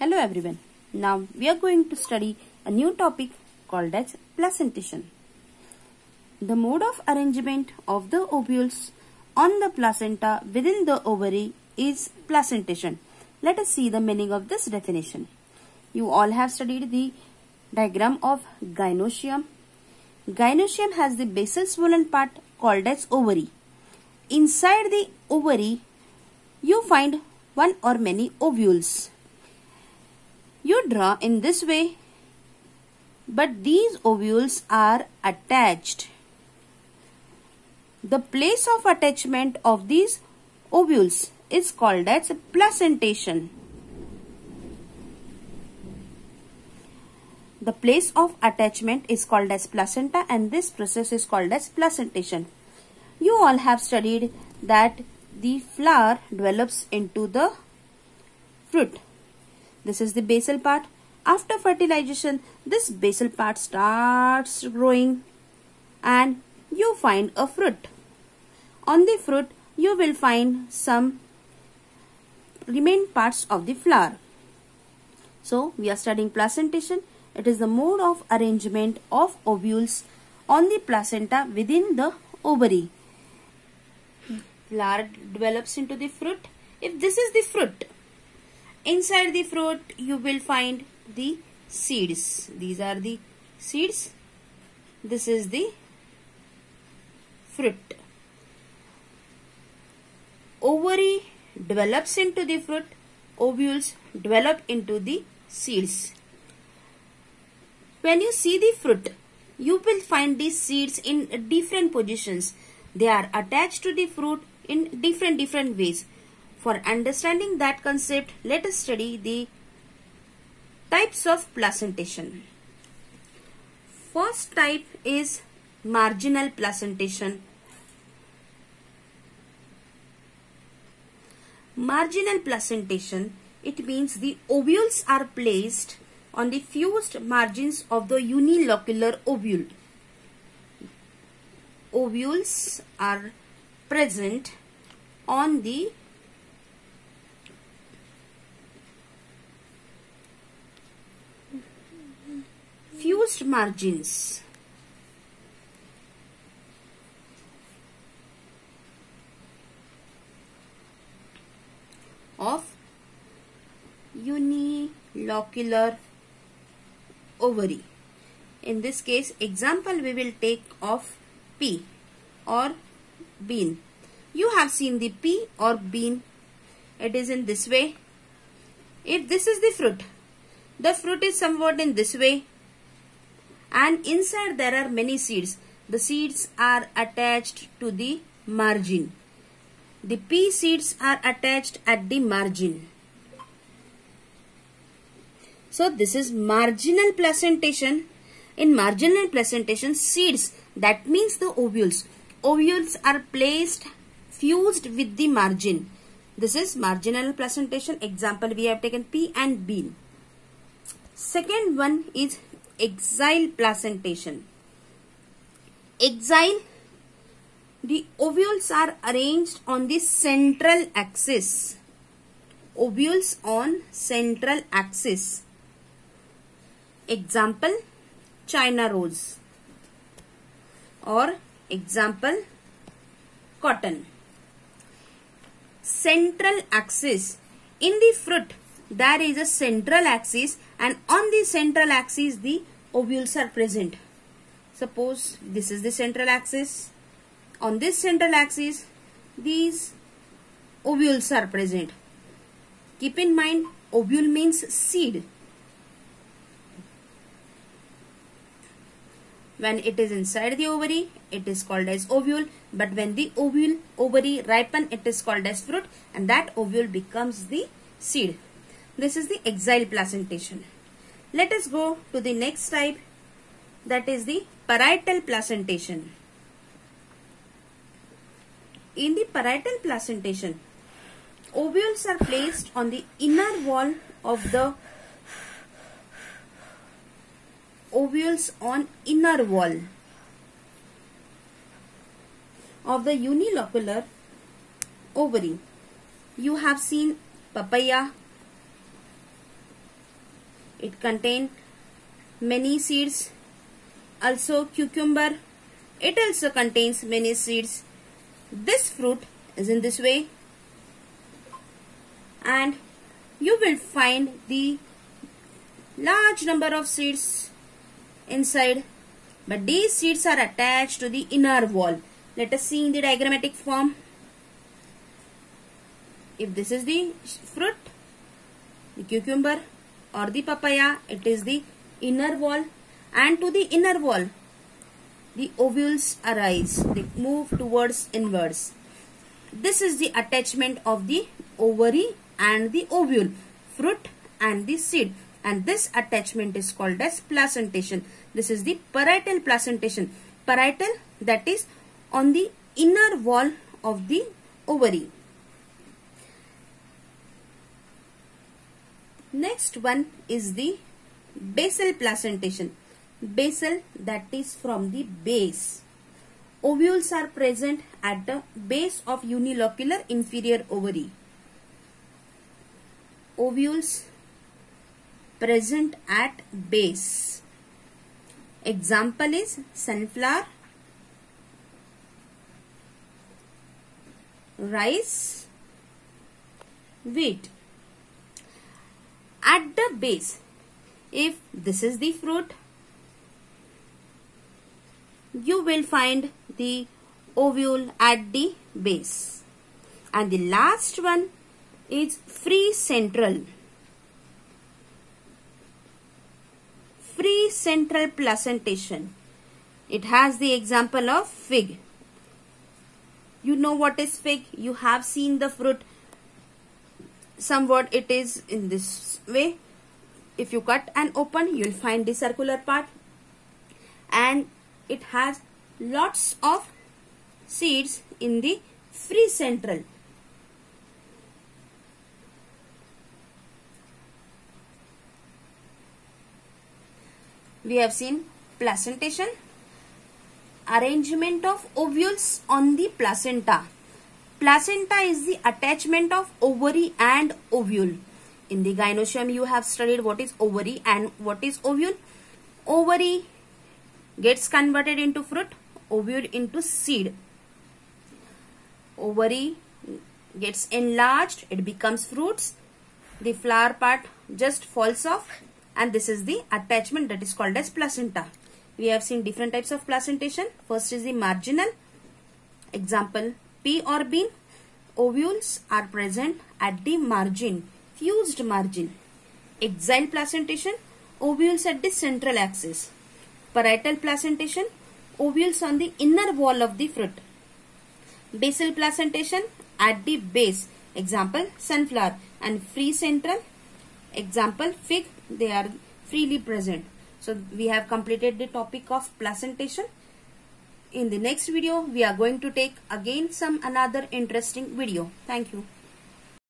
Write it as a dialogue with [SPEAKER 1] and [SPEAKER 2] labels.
[SPEAKER 1] Hello everyone. Now we are going to study a new topic called as placentation. The mode of arrangement of the ovules on the placenta within the ovary is placentation. Let us see the meaning of this definition. You all have studied the diagram of gynoecium. Gynoecium has the basal swollen part called as ovary. Inside the ovary, you find one or many ovules. You draw in this way, but these ovules are attached. The place of attachment of these ovules is called as placentation. The place of attachment is called as placenta, and this process is called as placentation. You all have studied that the flower develops into the fruit. This is the basal part. After fertilization, this basal part starts growing and you find a fruit. On the fruit, you will find some remaining parts of the flower. So, we are studying placentation. It is the mode of arrangement of ovules on the placenta within the ovary. Flower develops into the fruit. If this is the fruit, inside the fruit you will find the seeds. These are the seeds. This is the fruit. Ovary develops into the fruit. Ovules develop into the seeds. When you see the fruit, you will find these seeds in different positions. They are attached to the fruit in different ways. For understanding that concept, let us study the types of placentation. First type is marginal placentation. Marginal placentation, it means the ovules are placed on the fused margins of the unilocular ovule. Ovules are present on the fused margins of unilocular ovary. In this case, example we will take of pea or bean. You have seen the pea or bean. It is in this way. If this is the fruit is somewhat in this way, and inside there are many seeds. The seeds are attached to the margin. The pea seeds are attached at the margin. So this is marginal placentation. In marginal placentation, seeds, that means the ovules. Ovules are placed fused with the margin. This is marginal placentation. Example, we have taken pea and bean. Second one is axile placentation. Axile, the ovules are arranged on the central axis. Ovules on central axis. Example, China rose, or example, cotton. Central axis. In the fruit, there is a central axis, and on the central axis the ovules are present. Suppose this is the central axis. On this central axis, these ovules are present. Keep in mind, ovule means seed. When it is inside the ovary, it is called as ovule. But when the ovary ripen, it is called as fruit, and that ovule becomes the seed. This is the axile placentation. Let us go to the next type, that is the parietal placentation. In the parietal placentation, ovules are placed on the inner wall of the unilocular ovary. You have seen papaya, It contains many seeds. Also cucumber, it also contains many seeds. This fruit is in this way, and you will find the large number of seeds inside, but these seeds are attached to the inner wall. Let us see in the diagrammatic form. If this is the fruit, the cucumber or the papaya, it is the inner wall, and to the inner wall the ovules arise. They move towards inwards. This is the attachment of the ovary and the ovule, fruit and the seed, and this attachment is called as placentation. This is the parietal placentation. Parietal, that is on the inner wall of the ovary. Next one is the basal placentation. Basal, that is from the base. Ovules are present at the base of unilocular inferior ovary. Ovules present at base. Example is sunflower, rice, wheat. At the base, if this is the fruit, you will find the ovule at the base. And the last one is free central. Free central placentation. It has the example of fig. You know what is fig? You have seen the fruit. Somewhat it is in this way. If you cut and open, you will find the circular part, and it has lots of seeds in the free central. We have seen placentation, arrangement of ovules on the placenta. Placenta is the attachment of ovary and ovule. In the gynecium, you have studied what is ovary and what is ovule. Ovary gets converted into fruit, ovule into seed. Ovary gets enlarged, it becomes fruits. The flower part just falls off, and this is the attachment that is called as placenta. We have seen different types of placentation. First is the marginal. Example, pea or bean. Ovules are present at the margin, fused margin. Axial placentation, ovules at the central axis. Parietal placentation, ovules on the inner wall of the fruit. Basal placentation at the base. Example, sunflower. And free central, example, fig. They are freely present. So we have completed the topic of placentation. In the next video, we are going to take again some another interesting video. Thank you.